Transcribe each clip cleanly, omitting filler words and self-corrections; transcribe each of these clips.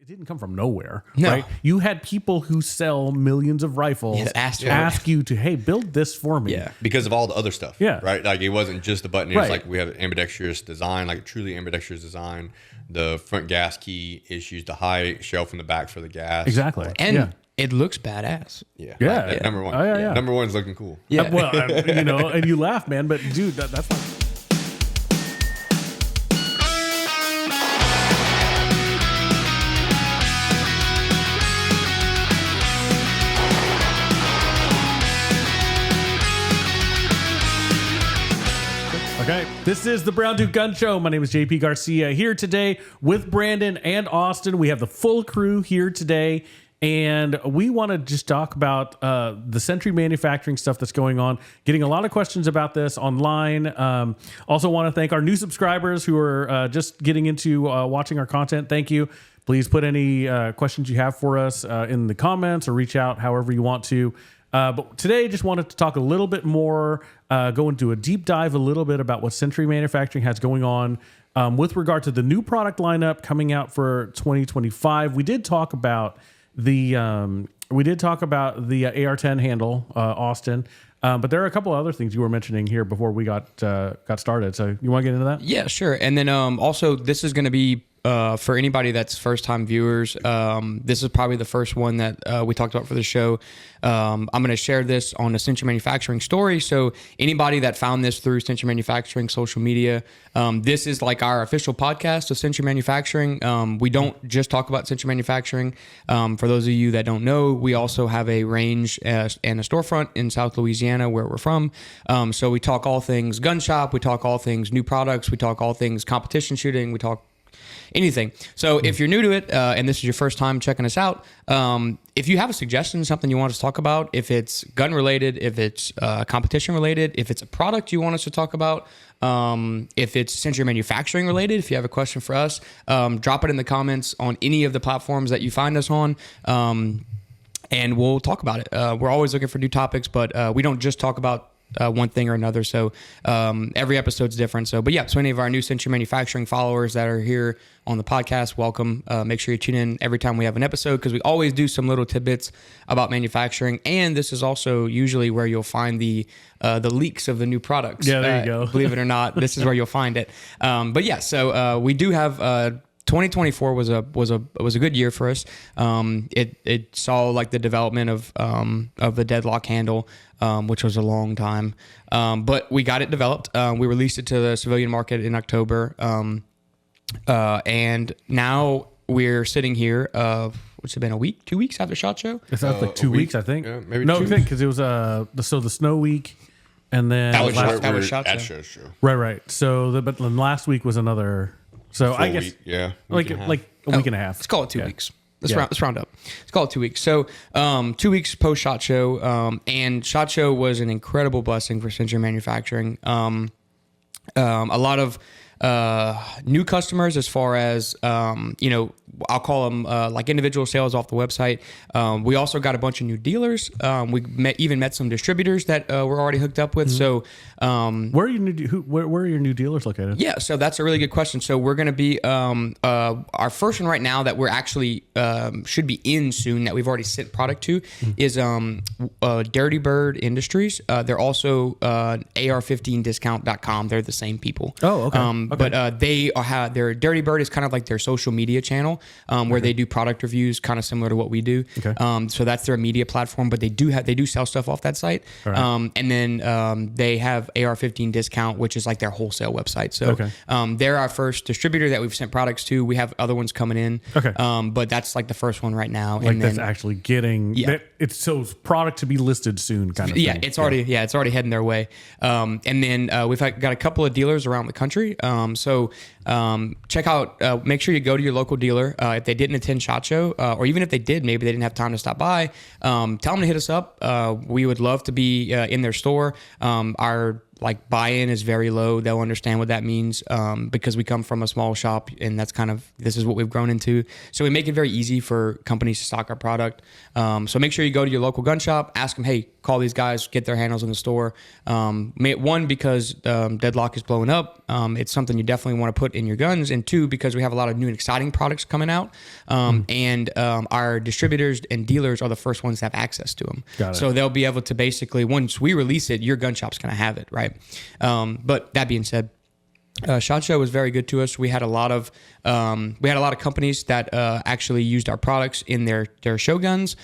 it didn't come from nowhere, No. right? You had people who sell millions of rifles ask you to, hey, build this for me. Yeah, because of all the other stuff. Yeah. Right? Like, it wasn't just the button. It was Right. like we have an ambidextrous design, like a truly ambidextrous design. The front gas key issues, the high shelf in the back for the gas. Exactly. And it looks badass. Yeah. Yeah. Like, number one. Oh, yeah, yeah. Number one's looking cool. Yeah. Well, and you laugh, man, but dude, that's like. Okay, this is the Brown Duke Gun Show. My name is JP Garcia, here today with Brandon and Austin. We have the full crew here today, and we want to just talk about the Sentry Manufacturing stuff that's going on. Getting a lot of questions about this online. Also want to thank our new subscribers who are just getting into watching our content. Thank you. Please put any questions you have for us in the comments or reach out however you want to. But today, just wanted to talk a little bit more, go into a deep dive a little bit about what Sentry Manufacturing has going on with regard to the new product lineup coming out for 2025. We did talk about the AR10 handle, Austin, but there are a couple of other things you were mentioning here before we got started. So you want to get into that? Yeah, sure. And then also, this is going to be for anybody that's first-time viewers. This is probably the first one that we talked about for the show. I'm going to share this on the Sentry Manufacturing story. So anybody that found this through Sentry Manufacturing social media, this is like our official podcast of Sentry Manufacturing. We don't just talk about Sentry Manufacturing. For those of you that don't know, we also have a range and a storefront in South Louisiana where we're from. So we talk all things gun shop. We talk all things new products. We talk all things competition shooting. We talk anything. So if you're new to it and this is your first time checking us out, if you have a suggestion, something you want us to talk about, if it's gun related, if it's competition related, if it's a product you want us to talk about, if it's Sentry Manufacturing related, if you have a question for us, drop it in the comments on any of the platforms that you find us on. And we'll talk about it. We're always looking for new topics, but we don't just talk about one thing or another. So every episode's different. So any of our new Sentry Manufacturing followers that are here on the podcast, welcome. Make sure you tune in every time we have an episode, because we always do some little tidbits about manufacturing. And this is also usually where you'll find the leaks of the new products. Yeah, there you go. Believe it or not, this is where you'll find it. So we do have 2024 was a good year for us. It saw like the development of the Deadlock handle, which was a long time, but we got it developed. We released it to the civilian market in October, and now we're sitting here. Which has been a week, 2 weeks after SHOT Show. It's like 2 weeks, I think. Yeah, maybe no, 2. I think because it was the snow week, and then That was We're SHOT at Show. show. right. So but then last week was another. So I guess Week, yeah. like a week and a half. Let's call it 2 Yeah. weeks. Let's round up. Let's call it 2 weeks. So 2 weeks post SHOT Show, and SHOT Show was an incredible blessing for Sentry Manufacturing. A lot of new customers, as far as I'll call them like individual sales off the website. We also got a bunch of new dealers. We met some distributors that we're already hooked up with. So Where are your new dealers located? yeah, so that's a really good question. So we're going to be our first one right now that we're actually should be in soon, that we've already sent product to, is Dirty Bird Industries. They're also AR15discount.com. They're the same people. Oh, okay. But their Dirty Bird is kind of like their social media channel, where they do product reviews, kind of similar to what we do. Okay. So that's their media platform, but they do sell stuff off that site. Right. And then they have AR15 Discount, which is like their wholesale website. So they're our first distributor that we've sent products to. We have other ones coming in. Okay. But that's like the first one right now. Like, and that's actually getting it's so product to be listed soon, kind of thing. It's already heading their way. And then we've got a couple of dealers around the country. So check out, make sure you go to your local dealer. If they didn't attend SHOT Show, or even if they did, maybe they didn't have time to stop by, tell them to hit us up. We would love to be in their store. Our like buy-in is very low. They'll understand what that means because we come from a small shop, and this is what we've grown into. So we make it very easy for companies to stock our product. So make sure you go to your local gun shop, ask them, hey, call these guys, get their handles in the store. One, because Deadlock is blowing up. It's something you definitely want to put in your guns. And two, because we have a lot of new and exciting products coming out. And our distributors and dealers are the first ones to have access to them. So they'll be able to basically, once we release it, your gun shop's going to have it, right? But that being said, SHOT Show was very good to us. We had a lot of companies that actually used our products in their show guns.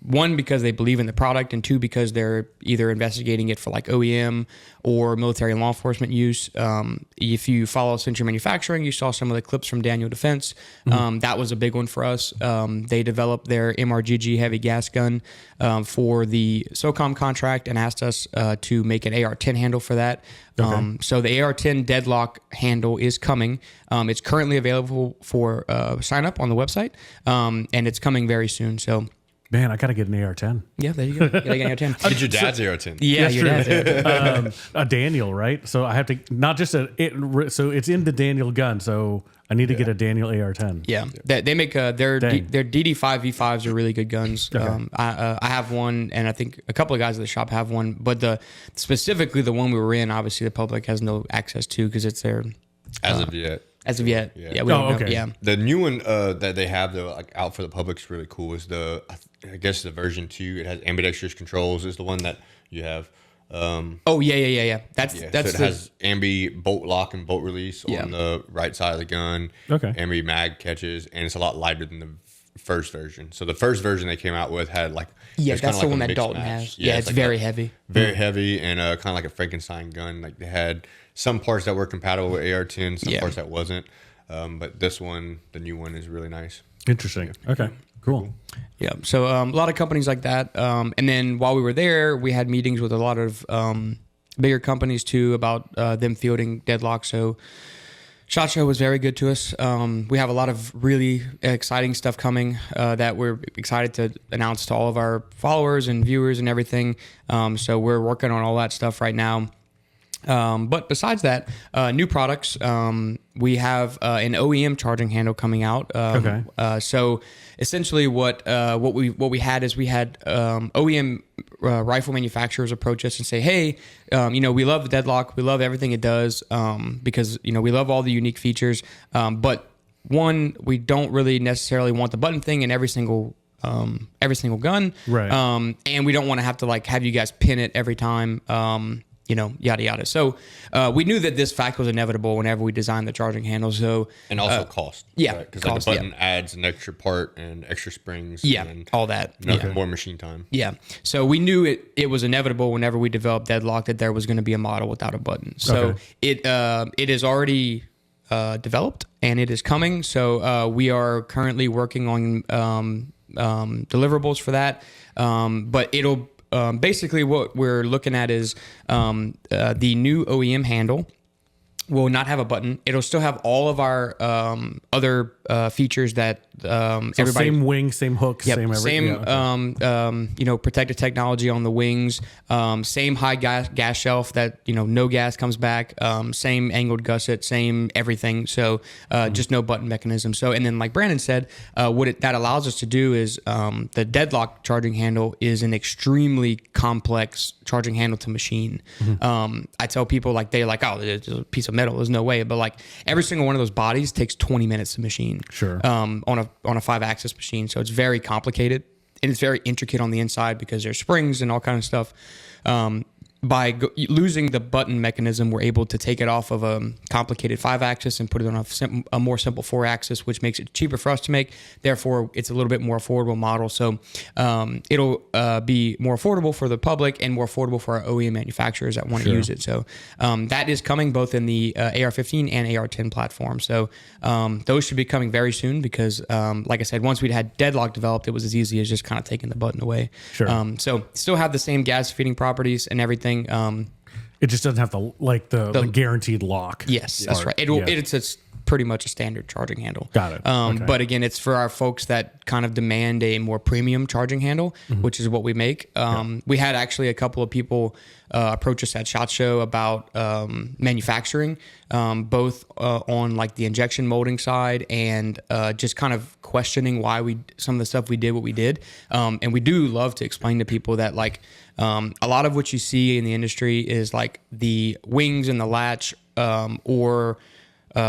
One, because they believe in the product, and two, because they're either investigating it for like OEM or military and law enforcement use. If you follow Sentry Manufacturing, you saw some of the clips from Daniel Defense. That was a big one for us. They developed their MRGG heavy gas gun for the SOCOM contract and asked us to make an AR10 handle for that. So the AR10 Deadlock handle is coming. It's currently available for sign up on the website, and it's coming very soon. So, man, I got to get an AR10. Yeah, there you go. You gotta get an AR10. Get your dad's AR10. Yeah, your dad's AR10. A Daniel, right? So I have to not just so it's in the Daniel gun. So I need to get a Daniel AR10. Yeah, they make their DD5 V5s are really good guns. I have one, and I think a couple of guys at the shop have one. But specifically the one we were in, obviously the public has no access to because it's their As of yet. As of yet, yeah. We don't know. Okay. Yeah, The new one that they have though, like out for the public, is really cool. Is I guess the version 2. It has ambidextrous controls. Is the one that you have. Yeah. That's so it has ambi bolt lock and bolt release on the right side of the gun. Okay. Ambi mag catches, and it's a lot lighter than the first version. So the first version they came out with had like that's the one that Dalton has. Yeah, it's like very heavy. Very heavy, and kind of like a Frankenstein gun. Like they had some parts that were compatible with AR-10, some parts that wasn't. But this one, the new one, is really nice. Interesting. Okay. Cool. Yeah. So a lot of companies like that. And then while we were there, we had meetings with a lot of bigger companies too about them fielding Deadlock. So SHOT Show was very good to us. We have a lot of really exciting stuff coming that we're excited to announce to all of our followers and viewers and everything. So we're working on all that stuff right now. But besides that, new products, we have an OEM charging handle coming out. So essentially what we had is we had OEM rifle manufacturers approach us and say, hey, we love the Deadlock. We love everything it does because, we love all the unique features. But one, we don't really necessarily want the button thing in every single gun. Right. And we don't want to have to have you guys pin it every time. Yada yada. So we knew that this fact was inevitable whenever we designed the charging handle. So and also cost. Yeah, because the button adds an extra part and extra springs. Yeah, and all that. More machine time. Yeah. So we knew it was inevitable whenever we developed Deadlock that there was going to be a model without a button. So it is already developed and it is coming. So we are currently working on deliverables for that. But it'll. Basically, what we're looking at is the new OEM handle will not have a button. It'll still have all of our other features that everybody. Same wing, same hook, same everything. Protective technology on the wings. Same high gas shelf that no gas comes back. Same angled gusset, same everything. So just no button mechanism. So and then like Brandon said, that allows us to do is the Deadlock charging handle is an extremely complex charging handle to machine. I tell people they're like, oh, it's a piece of metal. There's no way. But every single one of those bodies takes 20 minutes to machine. Sure. On a 5-axis machine. So it's very complicated and it's very intricate on the inside because there's springs and all kind of stuff. By losing the button mechanism, we're able to take it off of a complicated 5-axis and put it on a more simple 4-axis, which makes it cheaper for us to make. Therefore, it's a little bit more affordable model. So it'll be more affordable for the public and more affordable for our OEM manufacturers that want to use it. So that is coming both in the AR-15 and AR-10 platform. So those should be coming very soon because, like I said, once we'd had Deadlock developed, it was as easy as just kind of taking the button away. Sure. So still have the same gas feeding properties and everything. It just doesn't have the guaranteed lock. Yes, that's right. It's pretty much a standard charging handle. Got it. Okay. But again, it's for our folks that kind of demand a more premium charging handle, which is what we make. We had actually a couple of people approach us at SHOT Show about manufacturing, both on like the injection molding side and just kind of questioning why some of the stuff we did what we did. And we do love to explain to people that like a lot of what you see in the industry is like the wings and the latch or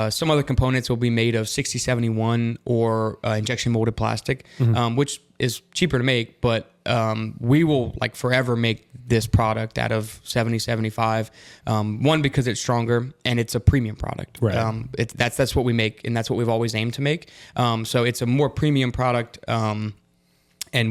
some other components will be made of 6071 or injection molded plastic, which is cheaper to make, but we will like forever make this product out of 7075. One, because it's stronger and it's a premium product. Right. That's what we make, and that's what we've always aimed to make. So it's a more premium product, and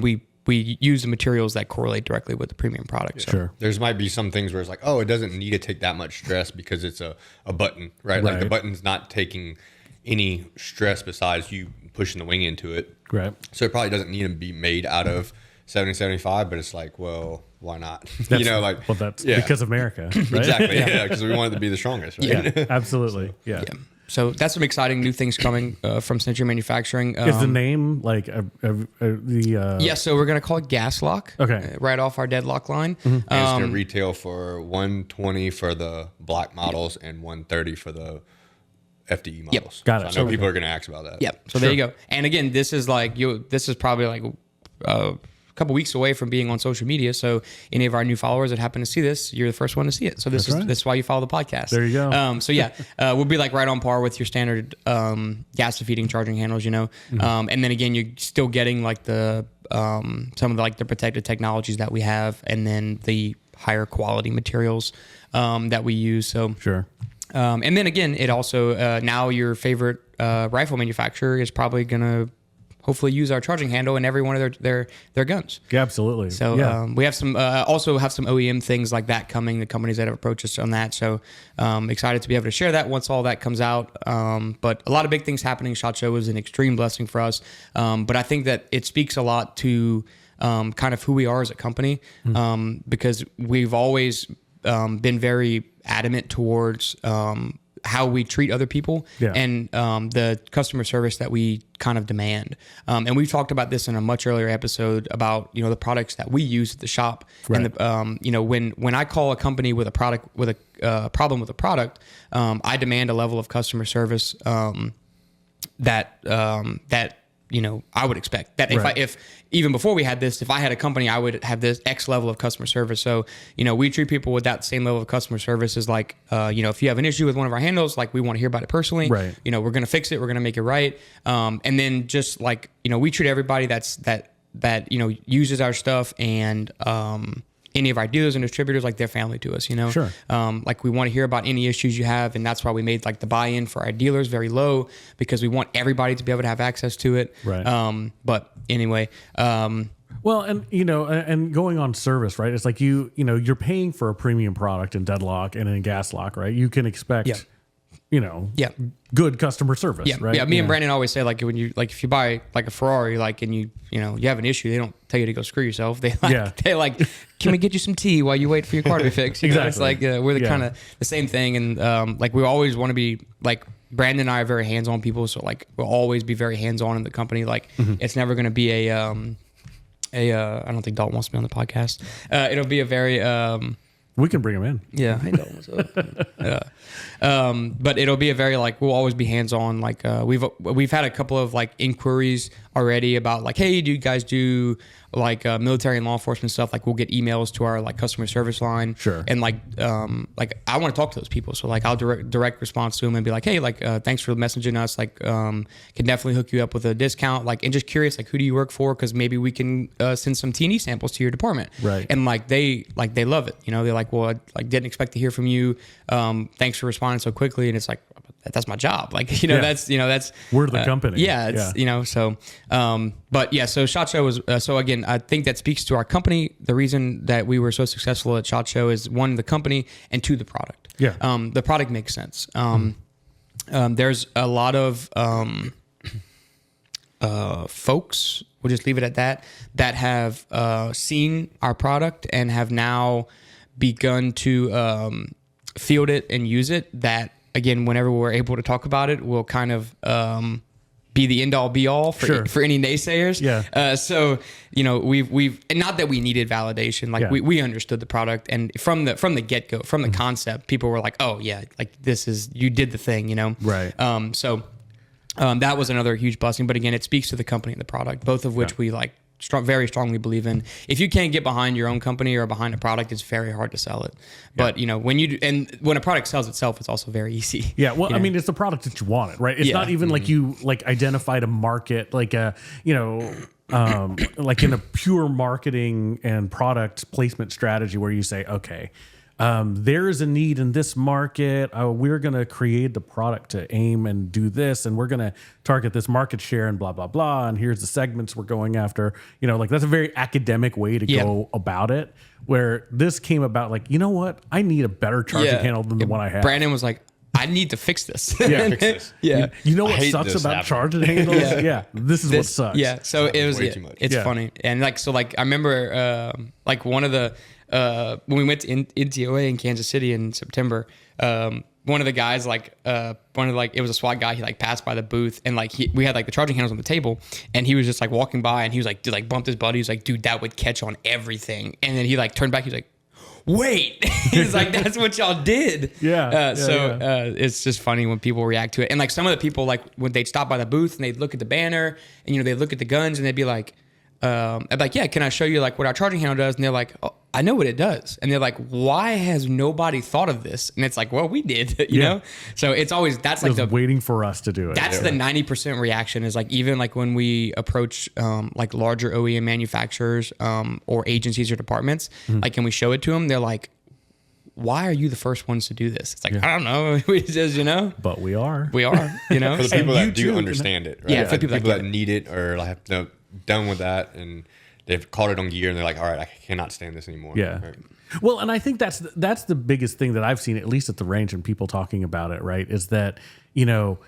we use the materials that correlate directly with the premium product. So. Sure. There's might be some things where it's like, oh, it doesn't need to take that much stress because it's a button, right? Like the button's not taking any stress besides you pushing the wing into it. Right. So it probably doesn't need to be made out of 7075, but it's like, well, why not? Well, that's because of America, right? Exactly. Yeah, because we wanted to be the strongest, right? Yeah, absolutely. Yeah. So that's some exciting new things coming from Sentry Manufacturing. Is the name like the? Yeah, so we're gonna call it Gas Lock. Okay. Right off our Deadlock line. And it's gonna retail for $120 for the black models and $130 for the FDE models. Yep. Got it. So I know people are gonna ask about that. Yep. So there you go. And again, this is probably like a couple weeks away from being on social media. So any of our new followers that happen to see this, you're the first one to see it. So this is why you follow the podcast. There you go. So yeah, we'll be like right on par with your standard gas defeating charging handles, and then again, you're still getting like the some of the protected technologies that we have, and then the higher quality materials that we use. So sure. And then again, it also now your favorite rifle manufacturer is probably gonna hopefully use our charging handle in every one of their guns. Yeah, absolutely. So we have some also have some OEM things like that coming. The companies that have approached us on that. So excited to be able to share that once all that comes out. But a lot of big things happening. SHOT Show was an extreme blessing for us. But I think that it speaks a lot to kind of who we are as a company, because we've always been very adamant towards how we treat other people and the customer service that we kind of demand. And we've talked about this in a much earlier episode about, the products that we use at the shop. Right. And the, when I call a company with a product, with a problem with a product, I demand a level of customer service that I would expect that if even before we had this, if I had a company, I would have this X level of customer service. So, we treat people with that same level of customer service as like, if you have an issue with one of our handles, like we want to hear about it personally, right. We're going to fix it. We're going to make it right. And then just like, we treat everybody that uses our stuff and, any of our dealers and distributors, like they're family to us, Sure. Like we want to hear about any issues you have. And that's why we made like the buy-in for our dealers very low, because we want everybody to be able to have access to it. Right. But anyway, well, and and going on service, right? It's like you're paying for a premium product in Deadlock and in Gas Lock, right? You can expect, good customer service, right? Yeah, me and Brandon always say like when you if you buy like a Ferrari, like and you have an issue, they don't tell you to go screw yourself. They can we get you some tea while you wait for your car to be fixed? Exactly. It's like we're the kind of the same thing, and like we always want to be like. Brandon and I are very hands-on people, so like we'll always be very hands-on in the company. Like it's never going to be a I don't think Dalton wants to be on the podcast. It'll be a very we can bring him in. Yeah, hey Dalton, what's up? But it'll be a very like we'll always be hands-on. Like we've had a couple of like inquiries already about like, hey, do you guys do like military and law enforcement stuff? Like we'll get emails to our like customer service line. Sure. And like I want to talk to those people. So like I'll direct response to them and be like, hey, like thanks for messaging us. Like can definitely hook you up with a discount. Like and just curious, like who do you work for? Because maybe we can send some T&E samples to your department. Right. And like they love it. They're like, well, I didn't expect to hear from you. Thanks for responding so quickly. And it's like that's my job. Like that's we're the company. Yeah. It's so. But yeah, so SHOT Show was, so again, I think that speaks to our company. The reason that we were so successful at SHOT Show is one, the company, and two, the product. Yeah. The product makes sense. There's a lot of, folks, we'll just leave it at that have, seen our product and have now begun to, field it and use it that, again, whenever we're able to talk about it, we'll kind of be the end all be all for any naysayers. Yeah. So, we've and not that we needed validation. Like we understood the product, and from the get go, from the concept, people were like, oh yeah, like you did the thing, Right. So that was another huge blessing. But again, it speaks to the company and the product, both of which we like very strongly believe in. If you can't get behind your own company or behind a product, it's very hard to sell it. But when you do, and when a product sells itself, it's also very easy. Yeah, well, I mean, it's the product that you wanted, right? It's not even like you identified a market, like like in a pure marketing and product placement strategy where you say, okay, there is a need in this market. We're going to create the product to aim and do this, and we're going to target this market share and blah, blah, blah. And here's the segments we're going after. Like that's a very academic way to go about it, where this came about like, you know what? I need a better charging handle than the one I have. Brandon was like, I need to fix this. Fix this. You know what sucks about charging handles? This is what sucks. Yeah. So it was, too much. it's funny. And I remember one of the, when we went to NTOA in Kansas City in September, one of the guys it was a SWAT guy. He passed by the booth and we had the charging handles on the table, and he was just walking by, and he was bumped his buddy. He was like, dude, that would catch on everything. And then he turned back. He was like, wait. He's like, that's what y'all did. It's just funny when people react to it. And some of the people, when they'd stop by the booth and they'd look at the banner and they'd look at the guns and they'd be like, I'd be like, yeah, can I show you what our charging handle does? And they're like, oh, I know what it does. And they're like, why has nobody thought of this? And it's like, well, we did, you know? So it's always, that's waiting for us to do it. That's the 90% reaction is even when we approach larger OEM manufacturers or agencies or departments, and we show it to them, they're like, why are you the first ones to do this? It's I don't know. We just, But we are. For the people that do understand it, right? Yeah, for the people that need it or have done with that, and they've caught it on gear, and they're like, all right, I cannot stand this anymore. Yeah. Right. Well, and I think that's the biggest thing that I've seen, at least at the range, and people talking about it, right, is that, there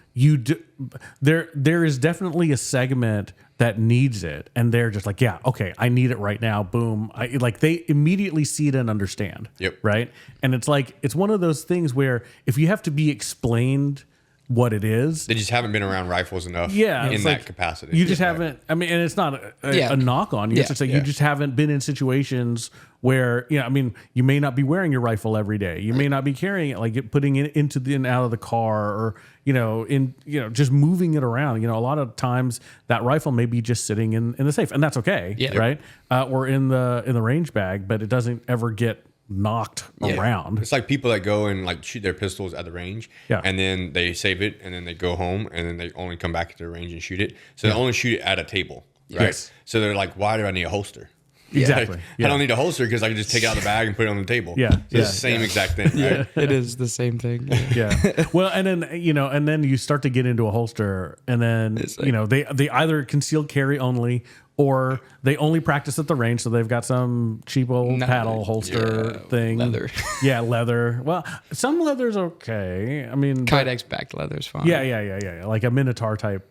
is definitely a segment that needs it, and they're just like, yeah, okay, I need it right now. Boom. They immediately see it and understand. Yep. Right. And it's one of those things where if you have to be explained what it is, they just haven't been around rifles enough in that capacity. You just haven't, I mean, and it's not a knock on you. It's just you just haven't been in situations where, you may not be wearing your rifle every day. You may not be carrying it, putting it into and out of the car, or, just moving it around. A lot of times that rifle may be just sitting in the safe, and that's okay. Yeah. Right. Or in the range bag, but it doesn't ever get knocked around. It's like people that go and shoot their pistols at the range, and then they save it, and then they go home, and then they only come back to the range and shoot it. So they only shoot it at a table, right? Yes. So they're like, why do I need a holster? Exactly. I don't need a holster because I can just take it out of the bag and put it on the table. Yeah. So it's the same exact thing, right? It is the same thing. Yeah. Well, and then, and then you start to get into a holster, and then, they either conceal carry only, or they only practice at the range. So they've got some cheapo paddle holster thing. Leather. Yeah, leather. Well, some leather's okay. I mean, Kydex backed leather is fine. Yeah. Like a Minotaur type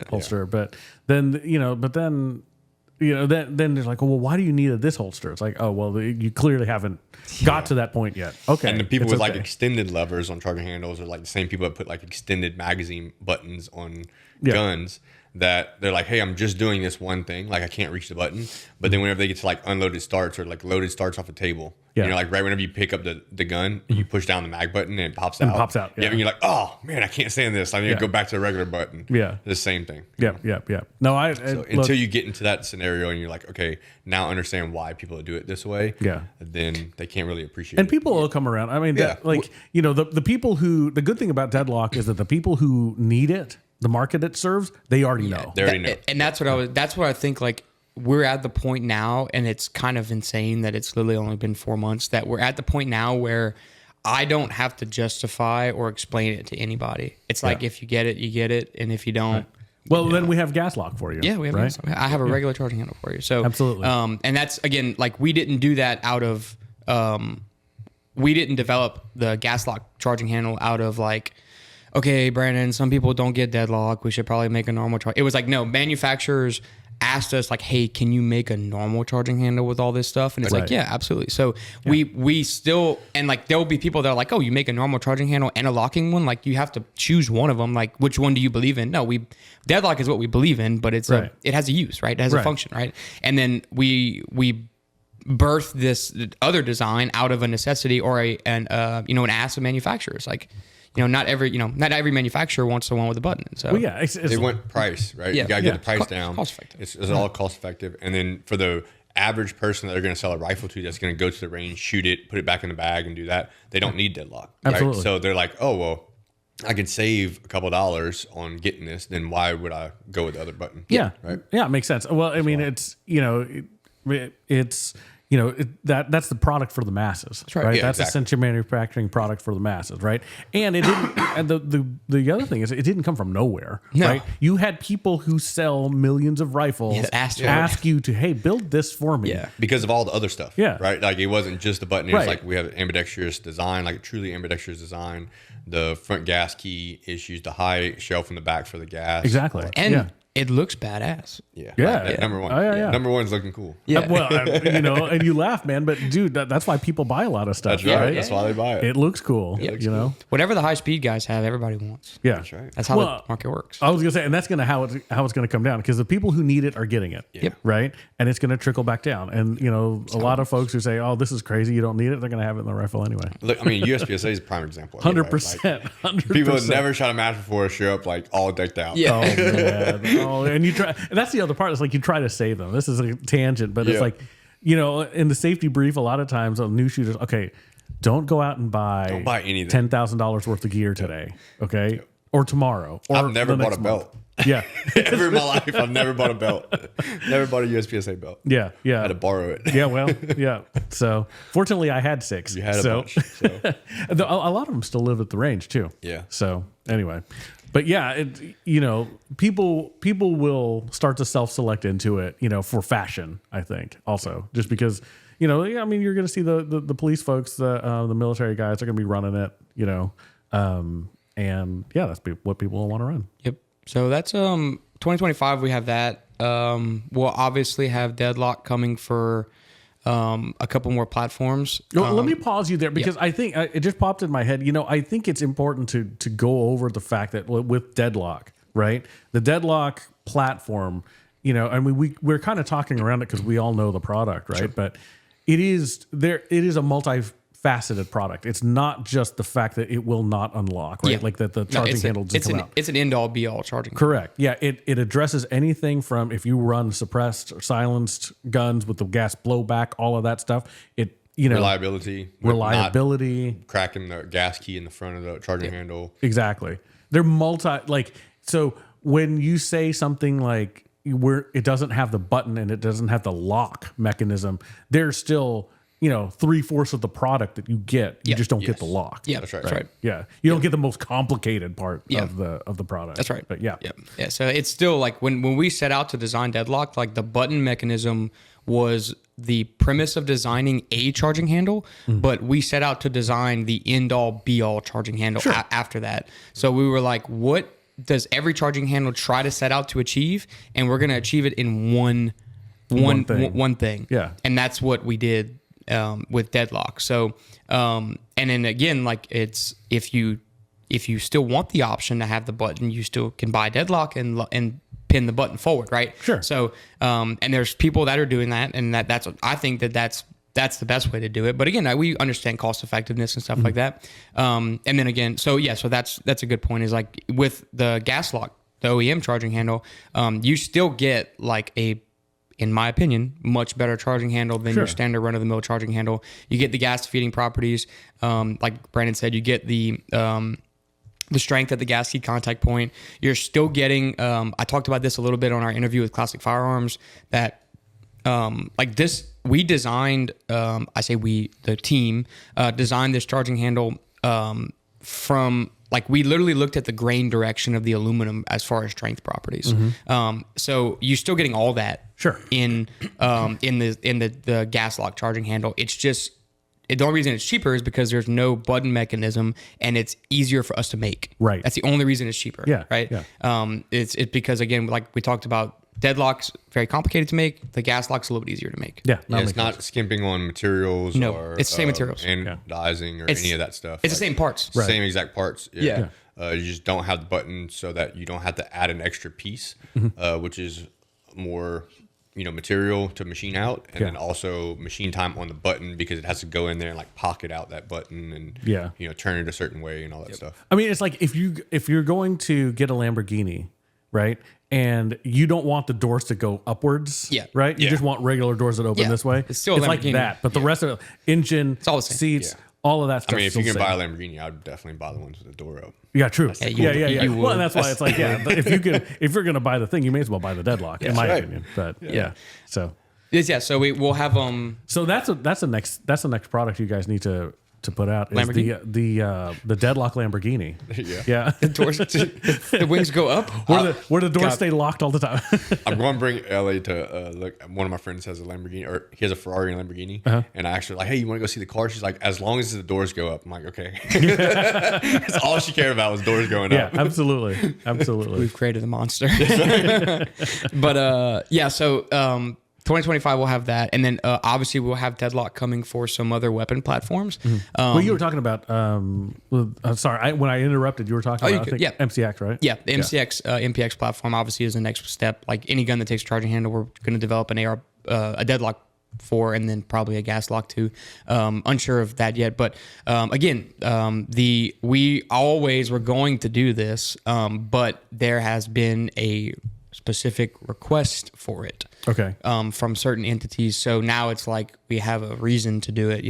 holster. Yeah. But then, then they're like, well, why do you need this holster? It's like, oh, well, you clearly haven't got to that point yet. Okay. And the people with extended levers on charging handles are the same people that put extended magazine buttons on guns. That they're like, hey, I'm just doing this one thing. I can't reach the button. But then whenever they get to unloaded starts or loaded starts off a table, right whenever you pick up the gun, you push down the mag button and it pops out. Yeah. And you're like, oh, man, I can't stand this. I need to go back to the regular button. Yeah. The same thing. Yeah. No, until you get into that scenario and you're like, okay, now understand why people do it this way. Yeah. Then they can't really appreciate it. And people will come around. I mean, the people who, the good thing about Deadlock is that the people who need it, the market it serves, they already know. They already know. And that's what I think we're at the point now, and it's kind of insane that it's literally only been 4 months, that we're at the point now where I don't have to justify or explain it to anybody. It's if you get it, you get it. And if you don't, right. Well, then we have gas lock for you. Yeah, we have gas lock. I have a regular charging handle for you. So absolutely. And that's, again, we didn't do that out of, we didn't develop the gas lock charging handle out of okay, Brandon, some people don't get Deadlock. We should probably make a normal charge. It was no, manufacturers asked us like, hey, can you make a normal charging handle with all this stuff? And it's like, yeah, absolutely. So we still, and like there will be people that are like, oh, you make a normal charging handle and a locking one, like you have to choose one of them. Like, which one do you believe in? No, Deadlock is what we believe in, but it's it has a use, right? It has a function, right? And then we birth this other design out of a necessity or an ask of manufacturers. Like, not every manufacturer wants the one with a button. So they want price, right? Yeah, you gotta get the price down. Cost effective. It's all cost effective. And then for the average person that they're going to sell a rifle to, that's going to go to the range, shoot it, put it back in the bag, and do that, they don't need Deadlock. Absolutely. Right? So they're like, oh well, I can save a couple dollars on getting this. Then why would I go with the other button? Yeah, right. Yeah, it makes sense. Well, I mean, it's that's the product for the masses, right? Yeah, that's a Sentry Manufacturing product for the masses, right? And it didn't. And the other thing is, it didn't come from nowhere, right? You had people who sell millions of rifles ask you to, hey, build this for me, because of all the other stuff, right? Like it wasn't just the button; it was like we have an ambidextrous design, like truly ambidextrous design. The front gas key issues, the high shelf in the back for the gas, exactly, and it looks badass. Number one. Number one's looking cool. Well, and you laugh, man, but dude, that's why people buy a lot of stuff. That's right. That's why they buy it. It looks cool. Cool. Whatever the high speed guys have, everybody wants. Yeah, that's right. That's how the market works. I was gonna say, and that's how it's gonna come down, because the people who need it are getting it. Right, and it's gonna trickle back down. And a lot of folks who say, "Oh, this is crazy, you don't need it," they're gonna have it in the rifle anyway. Look, I mean, USPSA is a prime example. 100%. 100%. People would never shot a match before show up like all decked out. Yeah. Oh man. And you try. And that's the other part. It's like you try to save them. This is a tangent, but it's like, in the safety brief, a lot of times on new shooters, okay, don't go out and buy anything. $10,000 worth of gear today, okay, or tomorrow. Or I've never bought a belt. Yeah, ever in my life, I've never bought a belt. Never bought a USPSA belt. Yeah. I had to borrow it. Yeah. So fortunately, I had 6. You had a bunch. So. A lot of them still live at the range too. Yeah. So anyway. But yeah, people will start to self-select into it, for fashion, I think, also. Just because, I mean, you're going to see the police folks, the military guys are going to be running it, and yeah, that's what people want to run. Yep. So that's 2025. We have that. We'll obviously have Deadlock coming for a couple more platforms. Let me pause you there, because I think it just popped in my head. I think it's important to go over the fact that with Deadlock, right? The Deadlock platform, I mean, we're kind of talking around it because we all know the product, right? Sure. But it is a multifaceted product. It's not just the fact that it will not unlock, right? Like that the charging handle doesn't come out. It's an end-all be-all charging. Correct. Yeah, it addresses anything from if you run suppressed or silenced guns with the gas blowback, all of that stuff. Reliability, cracking the gas key in the front of the charging handle. Exactly. They're so when you say something like it doesn't have the button and it doesn't have the lock mechanism, there's still 3/4 of the product that you get. You just don't get the lock. Yeah, that's right. Yeah, you don't get the most complicated part of the product. That's right. But yeah. So it's still like when we set out to design Deadlock, like the button mechanism was the premise of designing a charging handle, but we set out to design the end all be all charging handle after that. So we were like, what does every charging handle try to set out to achieve? And we're going to achieve it in one thing. Yeah. And that's what we did with Deadlock. So, and then again, like it's, if you still want the option to have the button, you still can buy Deadlock and pin the button forward, right? Sure. So, and there's people that are doing that, and I think that's the best way to do it. But again, we understand cost effectiveness and stuff like that. And then again, so that's a good point. Is like with the gas lock, the OEM charging handle, you still get like in my opinion, much better charging handle than your standard run-of-the-mill charging handle. You get the gas feeding properties, like Brandon said. You get the strength at the gas key contact point. You're still getting. I talked about this a little bit on our interview with Classic Firearms. That like this, we designed. I say we, the team, designed this charging handle from. Like we literally looked at the grain direction of the aluminum as far as strength properties. So you're still getting all that in the gas lock charging handle. It's just the only reason it's cheaper is because there's no button mechanism and it's easier for us to make. Right. That's the only reason it's cheaper. Yeah. Right. Yeah. It's because again, like we talked about Deadlock's very complicated to make. The gas lock's a little bit easier to make. Yeah, Yeah, it's not skimping on materials No, or it's the same materials. anodizing or any of that stuff. It's the same parts. Same exact parts. Yeah. You just don't have the button so that you don't have to add an extra piece, which is more, material to machine out, and then also machine time on the button because it has to go in there and like pocket out that button and turn it a certain way and all that stuff. I mean, it's like if you're going to get a Lamborghini, right? And you don't want the doors to go upwards, right? You just want regular doors that open this way. It's still a like Lamborghini. that, but the rest of it, engine, all the same. seats, all of that stuff. I mean, if you can still buy a same. Lamborghini, I'd definitely buy the ones with the door up. Yeah, true. Yeah, you Well, would. and that's why it's like, but if you're gonna buy the thing, you may as well buy the Deadlock, in my opinion. But so So we'll have so that's the next product you guys need to put out is the Deadlock Lamborghini. Yeah. the doors, the wings go up. Where the doors stay locked all the time. I'm going to bring Ellie to look. One of my friends has a Lamborghini, or he has a Ferrari and Lamborghini, and I actually like, hey, you want to go see the car? She's like, as long as the doors go up. I'm like, okay. That's all she cared about was doors going up. Yeah, absolutely. We've created a monster. But so 2025 we'll have that, and then obviously we'll have Deadlock coming for some other weapon platforms. Well, you were talking about. Sorry, when I interrupted, you were talking about MCX, right? Yeah, the MCX MPX platform obviously is the next step. Like any gun that takes a charging handle, we're going to develop a Deadlock for, and then probably a gas lock too. Unsure of that yet, but again, we always were going to do this, but there has been a specific request for it. Okay. From certain entities. So now it's like we have a reason to do it,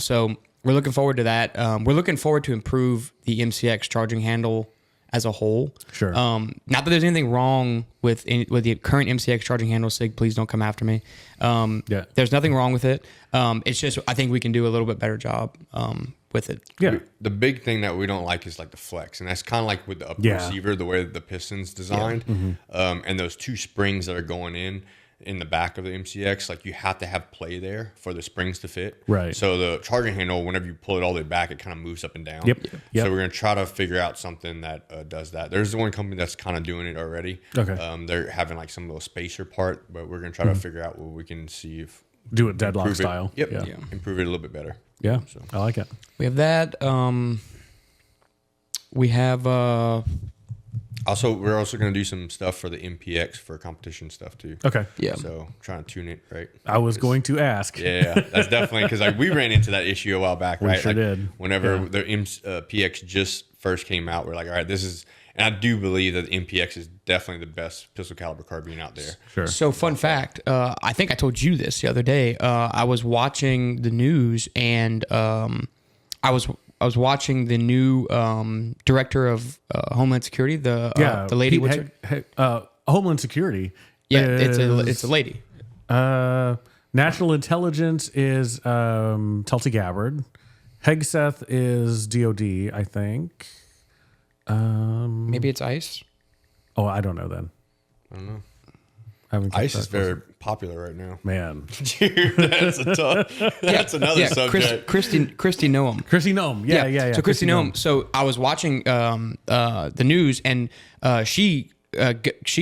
So we're looking forward to that. We're looking forward to improve the MCX charging handle as a whole. Sure. Not that there's anything wrong with the current MCX charging handle. Sig, please don't come after me. There's nothing wrong with it. It's just I think we can do a little bit better job with it. Yeah. The big thing that we don't like is like the flex, and that's kind of like with the upper receiver, the way that the piston's designed, and those two springs that are going in the back of the MCX, like you have to have play there for the springs to fit. Right. So the charging handle, whenever you pull it all the way back, it kind of moves up and down. Yep. So we're gonna try to figure out something that does that. There's one company that's kind of doing it already. Okay. They're having like some little spacer part, but we're gonna try to figure out what we can see if do it Deadlock style. Yep. Yeah. Improve it a little bit better. Yeah. So. I like it. We have that. We have we're also going to do some stuff for the MPX for competition stuff too. Okay. Yeah. So trying to tune it right. I was going to ask. Yeah, that's definitely because we ran into that issue a while back, right? We sure did. Whenever the PX just first came out, we're like, all right, this is. And I do believe that the MPX is definitely the best pistol caliber carbine out there. Sure. So fun fact, I think I told you this the other day. I was watching the news and I was watching the new director of Homeland Security, the lady. Homeland Security. Yeah, it's a lady. National Intelligence is Tulsi Gabbard. Hegseth is DOD, I think. Maybe it's ICE. Oh, I don't know then. I don't know. I haven't ICE is very popular right now. Man. Dude, that's a tough. That's another subject. Christy Noem. Christy Noem. Yeah. So Christy Noem. So I was watching the news, and she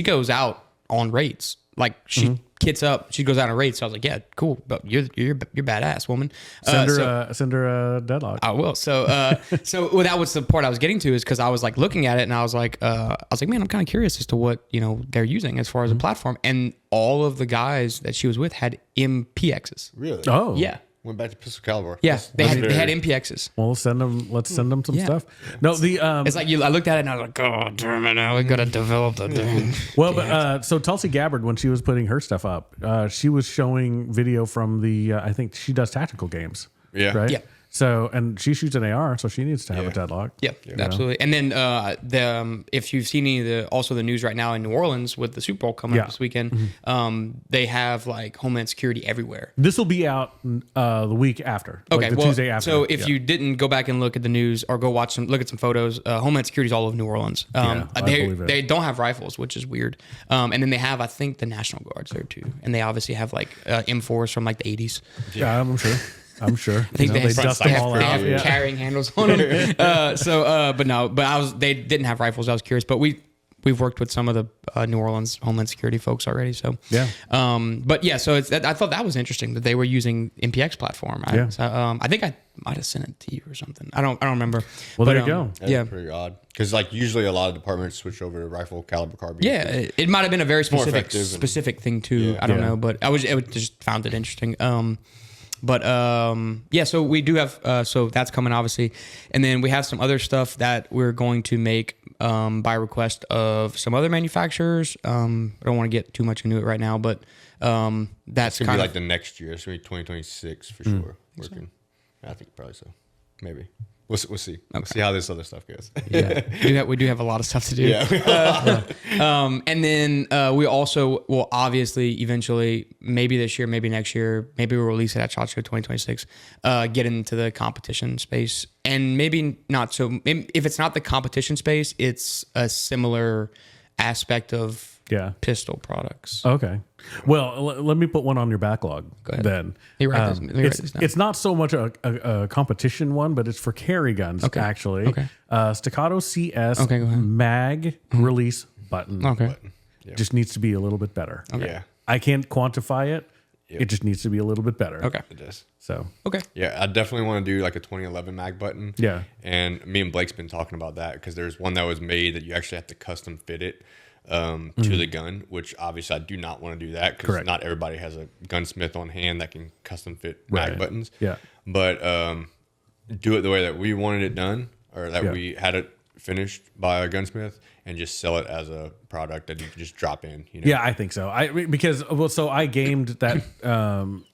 goes out on raids. Like she kits up, she goes out on raids. So I was like, yeah, cool, but you're badass, woman. Send her a Deadlock. I will. So that was the part I was getting to, is because I was like looking at it and I was like, man, I'm kind of curious as to what they're using as far as a platform. And all of the guys that she was with had MPXs. Really? Oh, yeah. Went back to pistol caliber. Yeah, they had MPXs. Well, let's send them some stuff. No, it's like I looked at it and I was like, oh damn it, now we gotta develop the thing. Well, but so Tulsi Gabbard, when she was putting her stuff up, she was showing video from the I think she does tactical games. Yeah. Right. Yeah. So, and she shoots an AR, so she needs to have a Deadlock. Yep, absolutely. And then if you've seen any of the news right now in New Orleans with the Super Bowl coming up this weekend, they have like Homeland Security everywhere. This will be out the week after. Okay, like the Tuesday after. So if you didn't go back and look at the news or go look at some photos, Homeland Security's all over New Orleans. I believe it. They don't have rifles, which is weird. And then they have, I think, the National Guards there too, and they obviously have like M4s from like the 80s. Yeah, I'm sure. I think they dust them all out. They have carrying handles on them. They didn't have rifles. I was curious, but we've worked with some of the New Orleans Homeland Security folks already. So Yeah. but yeah, so I thought that was interesting that they were using MPX platform. Yeah. I think I might have sent it to you or something. I don't remember. Well, there you go. That's Yeah. pretty odd because like usually a lot of departments switch over to rifle caliber carbine. Yeah, it might have been a very more specific effective and- specific thing too. Yeah. I don't Yeah. know, but I just found it interesting. Yeah, so we do have so that's coming obviously, and then we have some other stuff that we're going to make by request of some other manufacturers. I don't want to get too much into it right now, but that's It's gonna kind be of like the next year. It's gonna be 2026 for sure. Working. I think probably so. Maybe. We'll see. We'll see how this other stuff goes. yeah. We do have a lot of stuff to do. Yeah. And then we also will obviously eventually, maybe this year, maybe next year, maybe we'll release it at SHOT Show 2026, get into the competition space. And maybe not so, if it's not the competition space, it's a similar aspect of pistol products. Okay. Well, let me put one on your backlog then. Let me write this down. It's not so much a competition one, but it's for carry guns, actually. Okay. Staccato CS Okay, go ahead. mag release button. Okay. Just needs to be a little bit better. Yeah. I can't quantify it. It just needs to be a little bit better. Okay. It does. So, Okay. Yeah, I definitely want to do like a 2011 mag button. Yeah. And me and Blake's been talking about that because there's one that was made that you actually have to custom fit it to the gun, which obviously I do not want to do that because not everybody has a gunsmith on hand that can custom fit mag buttons. Yeah. But do it the way that we wanted it done, or that we had it finished by a gunsmith, and just sell it as a product that you can just drop in. You know? Yeah, I think so. So I gamed that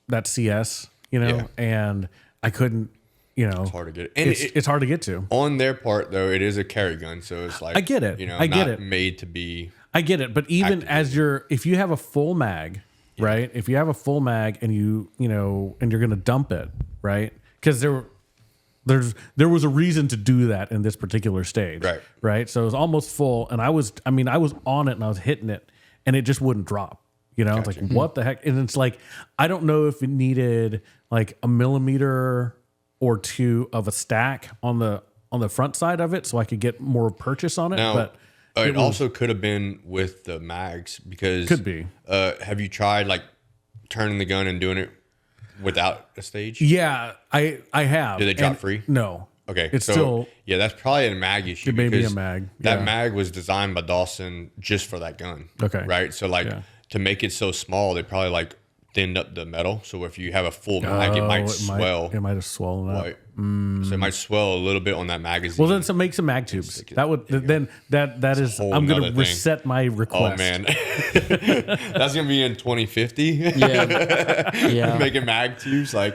that CS, and I couldn't, It's hard to get it. And it's hard to get to. on their part, though, it is a carry gun, so it's like I get it. I get not it. made to be. I get it, but even as if you have a full mag, right? If you have a full mag and and you're going to dump it, right? Because there was a reason to do that in this particular stage, right? So it was almost full, and I was on it and I was hitting it, and it just wouldn't drop. It's like what the heck? And it's like I don't know if it needed like a millimeter or two of a stack on the front side of it, so I could get more purchase on it, Now, but. It also could have been with the mags because Could be. Have you tried like turning the gun and doing it without a stage? Yeah, I have. Did they drop free? No. Okay, It's so still. that's probably a mag issue. It may be because a mag, That yeah. mag was designed by Dawson just for that gun. Okay. right. So to make it so small, they probably like thinned up the metal. So if you have a full mag, it might swell. It might have swollen up. Right. So it might swell a little bit on that magazine. Well, then make some mag tubes. That would then that is. whole I'm going nother to thing. reset my request. Oh man, that's gonna be in 2050. Yeah. Making mag tubes, Yeah.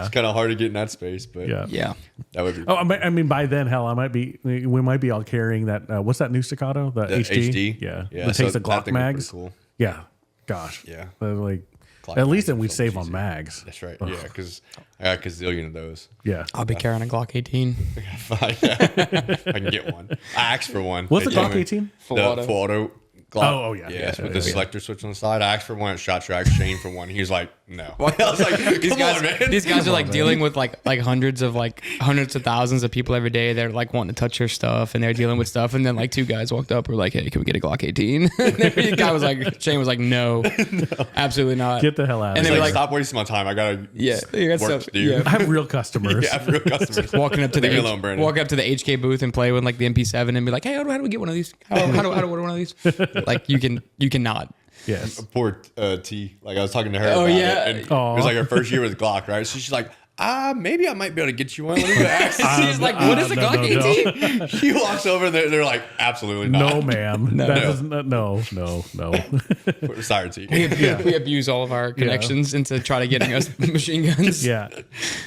it's kind of hard to get in that space, but Yeah. that would be. Oh, I mean, by then, hell, we might be all carrying that. What's that new Staccato? The HD. Yeah. yeah. That takes the that Glock thing was mags. pretty cool. Yeah. Gosh. Yeah. Glock At least mags then are we'd so save much on easier. mags. That's right. Yeah, because I got a gazillion of those. Yeah. I'll be carrying a Glock 18. I can get one. I asked for one. What's They the told Glock me 18? Full auto. Glock. Oh, yeah. Yes, Yeah, with yeah, the yeah. selector switch on the side. I asked for one at SHOT Show. I exchanged for one. He was like, no. I was like, come on, man. These guys are like dealing with like hundreds of thousands of people every day. They're like wanting to touch your stuff, and they're dealing with stuff. And then like two guys walked up, were like, "Hey, can we get a Glock 18?" And the guy was like, Shane was like, "No, absolutely not. Get the hell out of And here. they Like, were like, stop wasting my time. I gotta Yeah, you got work stuff- to do. yeah. I have real customers. Yeah, I have real customers. walking up to the Leave me alone, Brandon. walk up to the HK booth and play with like the MP7 and be like, "Hey, how do we get one of these? How do I order one of these?" Like you cannot. Yes. Poor T. Like I was talking to her. Oh, about yeah. it, and it Aw. was like her first year with Glock, right? So she's like, maybe I might be able to get you one. Let me go ask. She's like, "What is a no, Glock no, 18?" She walks over there. They're like, absolutely not. No, ma'am. No. That isn't. No. Sorry, T. We abuse all of our connections into try to getting us machine guns. Yeah.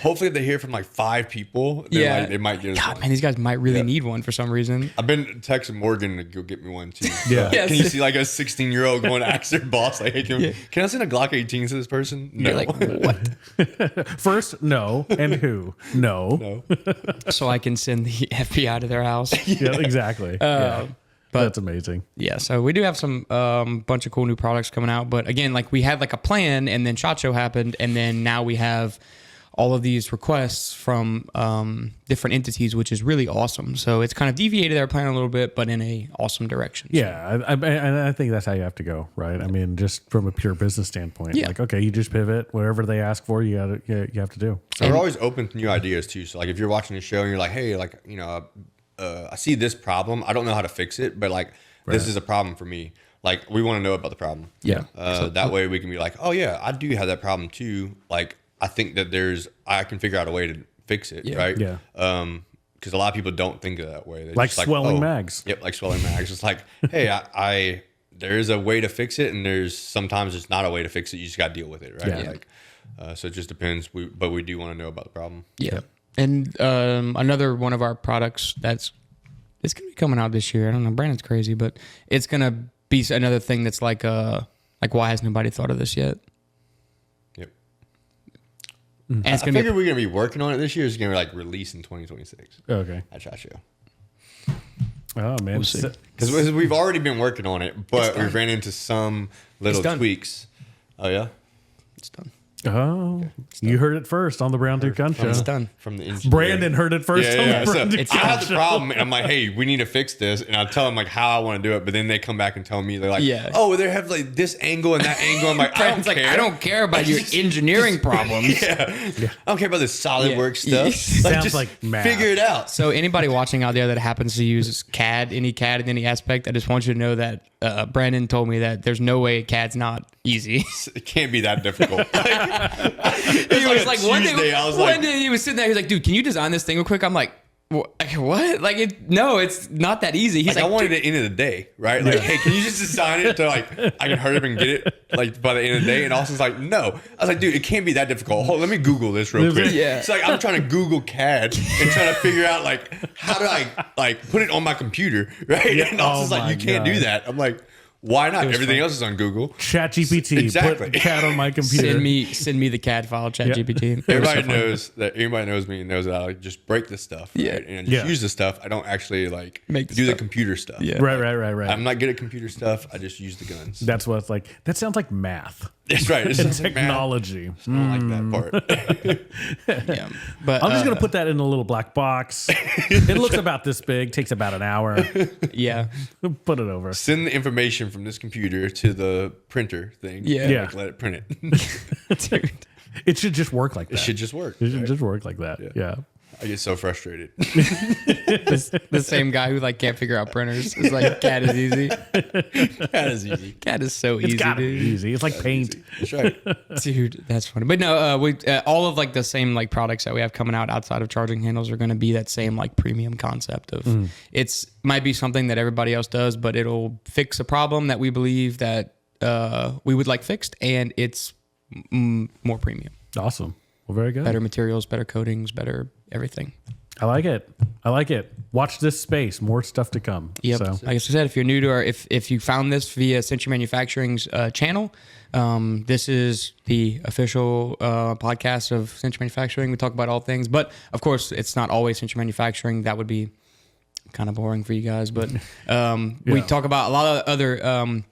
Hopefully, if they hear from like 5 people, then Yeah. they might get us God, one. man, these guys might really need one for some reason. I've been texting Morgan to go get me one too. Yeah. Yes. Can you see like a 16-year-old going to ask their boss, like, hey, can I send a Glock 18 to this person? No. You're like, what? First, no, and who? No. No. So I can send the FBI to their house. Yeah, exactly. Yeah. but- That's amazing. Yeah, so we do have some bunch of cool new products coming out. But again, like we had like a plan, and then SHOT Show happened, and then now we have all of these requests from different entities, which is really awesome. So it's kind of deviated our plan a little bit, but in a awesome direction. Yeah, I think that's how you have to go, right? I mean, just from a pure business standpoint, like, okay, you just pivot. Whatever they ask for, you have to do. So we're always open to new ideas too. So like, if you're watching a show and you're like, hey, like, I see this problem. I don't know how to fix it, but like, this is a problem for me. Like, we want to know about the problem. Yeah. That way we can be like, oh yeah, I do have that problem too. Like, I think that I can figure out a way to fix it. Right. Yeah. Because a lot of people don't think of that way. They Like just swelling mags. Yep. Like swelling mags. It's like, hey, there is a way to fix it, and sometimes there's not a way to fix it. You just got to deal with it. Right. Yeah. Like, so it just depends. But we do want to know about the problem. Yeah. And another one of our products it's going to be coming out this year. I don't know. Brandon's crazy, but it's going to be another thing that's like why has nobody thought of this yet? Yep. And I figure we're going to be working on it this year. It's going to like release in 2026. Okay. At SHOT Show. Oh man, We'll because we've already been working on it, but we ran into some little tweaks. Oh yeah, it's done. Oh, you heard it first on the Brown Duke Gun Show. It's done. From the engineer. Brandon heard it first on the Brown Duke I Gun had the Show. problem, and I'm like, hey, we need to fix this, and I'll tell them like how I want to do it, but then they come back and tell me they're like, oh, they have like this angle and that angle. I'm like, I don't care about your engineering problems. I don't care about this SolidWorks stuff. Sounds just like math. figure it out. So anybody watching out there that happens to use CAD in any aspect, I just want you to know that Brandon told me that there's no way CAD's not easy. It can't be that difficult. He was like, one day he was sitting there, he was like, dude, can you design this thing real quick? I'm like, what? Like, no, it's not that easy. He's like, I wanted it end of the day, right? Like, hey, can you just design it to like I can hurry up and get it like by the end of the day? And Austin's like, no. I was like, dude, it can't be that difficult. Hold, let me Google this real quick. Yeah. It's like I'm trying to Google CAD and trying to figure out like how do I like put it on my computer, right? Yeah. And Austin's like, you can't do that. I'm like, why not? Everything fun. else is on Google. ChatGPT. Exactly. Put CAD on my computer. Send me the CAD file, ChatGPT. Everybody knows me and knows that I like just break the stuff. Yeah. Right? And I just use the stuff. I don't actually like do the computer stuff. Yeah. Right. I'm not good at computer stuff. I just use the guns. That's what it's like. That sounds like math. That's right. It's And just like, technology. I don't like that part. Yeah. But I'm just going to put that in a little black box. It looks about this big, takes about an hour. yeah. Put it over. Send the information from this computer to the printer thing. Yeah. Like, let it print it. Dude. It should just work like that. It should just work. It should just work like that. Yeah. I get so frustrated. The same guy who like can't figure out printers is like, CAD is easy. That is easy. CAD is so It's easy, gotta be dude. easy. It's like paint. That's right. Dude, that's funny. But no, we all of like the same like products that we have coming out outside of charging handles are going to be that same like premium concept of it's might be something that everybody else does, but it'll fix a problem that we believe that we would like fixed, and it's more premium. Awesome. Well, very good. Better materials, better coatings, better everything. I like it. Watch this space. More stuff to come. Yep. So. Like I said, if you're new to our, if you found this via Sentry Manufacturing's channel, this is the official podcast of Sentry Manufacturing. We talk about all things, but of course, it's not always Sentry Manufacturing. That would be kind of boring for you guys. But we talk about a lot of other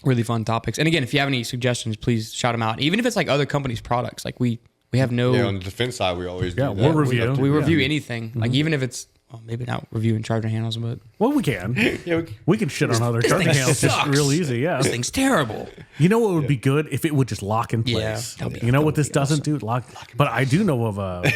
really fun topics. And again, if you have any suggestions, please shout them out. Even if it's like other companies' products, like we have no. Yeah, on the defense side, we always do that. we'll review. We review anything. Like even if it's maybe not reviewing charging handles, but Well, we can. Yeah, We can shit on other charging handles just real easy. Yeah. this thing's terrible. You know what would be good if it would just lock in place. that'd be- You know that what would this be doesn't do? Lock. But I do know of a.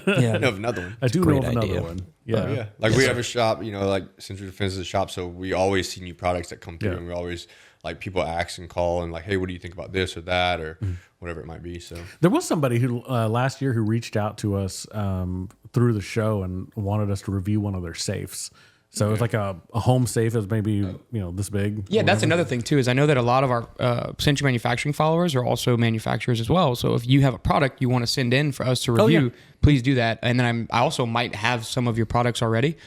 Yeah. I know of another one. I do know Great of another idea. one. Yeah. Yeah, like we have a shop, like Central Defense is a shop, so we always see new products that come through, Yeah. and we always like people ask and call and like, hey, what do you think about this or that or whatever it might be. So There was somebody who last year who reached out to us through the show and wanted us to review one of their safes. So it was like a home safe. It was maybe this big. Yeah, that's another thing too. Is I know that a lot of our Sentry Manufacturing followers are also manufacturers as well. So if you have a product you want to send in for us to review, please do that. And then I also might have some of your products already.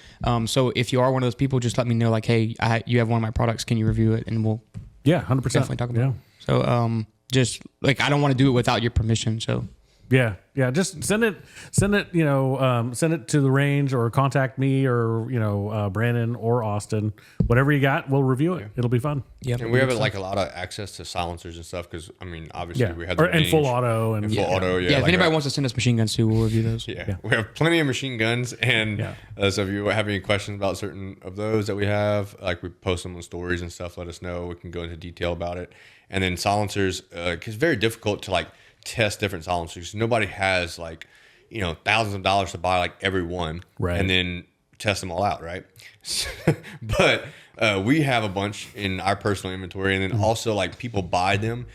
So if you are one of those people, just let me know. Like, hey, you have one of my products. Can you review it? And we'll 100%. definitely talk about Yeah. it. So just like I don't want to do it without your permission. So Yeah. Yeah. Just send it, send it to the range or contact me or, Brandon or Austin, whatever you got, we'll review it. It'll be fun. Yep. And we have like a lot of access to silencers and stuff because I mean, obviously we have the and full auto and full auto. Yeah. If like anybody wants to send us machine guns too, we'll review those. Yeah. We have plenty of machine guns, and so if you have any questions about certain of those that we have, like we post them on stories and stuff, let us know. We can go into detail about it. And then silencers, because it's very difficult to like test different silencers. Nobody has like thousands of dollars to buy like every one, right, and then test them all out, right? But we have a bunch in our personal inventory, and then also like people buy them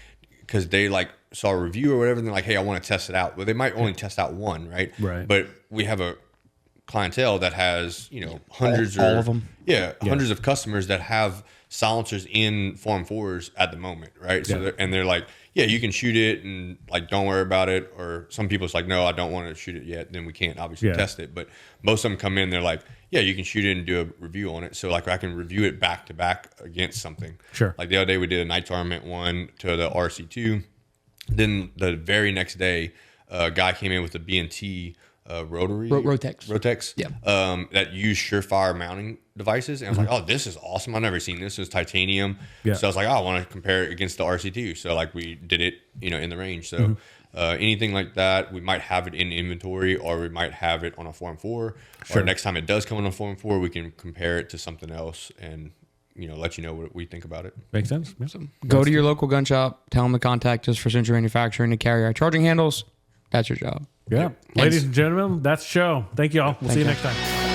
because they like saw a review or whatever, and they're like, hey, I want to test it out. Well, they might only test out one, right? Right. But we have a clientele that has hundreds all of them. Hundreds of customers that have silencers in Form 4s at the moment, right? So they're like, yeah, you can shoot it and like don't worry about it. Or some people it's like, no, I don't want to shoot it yet. Then we can't obviously test it. But most of them come in, they're like, yeah, you can shoot it and do a review on it. So like I can review it back to back against something. Sure. Like the other day we did a Knights Armament one to the RC2. Then the very next day, a guy came in with a B&T rotary Rotex, that used Surefire mounting devices, and I was like, oh, this is awesome. I've never seen this. It's titanium. So I was like, oh, I want to compare it against the RC2. So like we did it in the range. So anything like that, we might have it in inventory, or we might have it on a Form 4, or next time it does come on a Form 4, we can compare it to something else and let you know what we think about it. Makes sense. So go to your local gun shop, tell them to contact us for Sentry Manufacturing to carry our charging handles. That's your job. Yeah. Ladies and gentlemen, that's the show. Thank you all. We'll see you next time.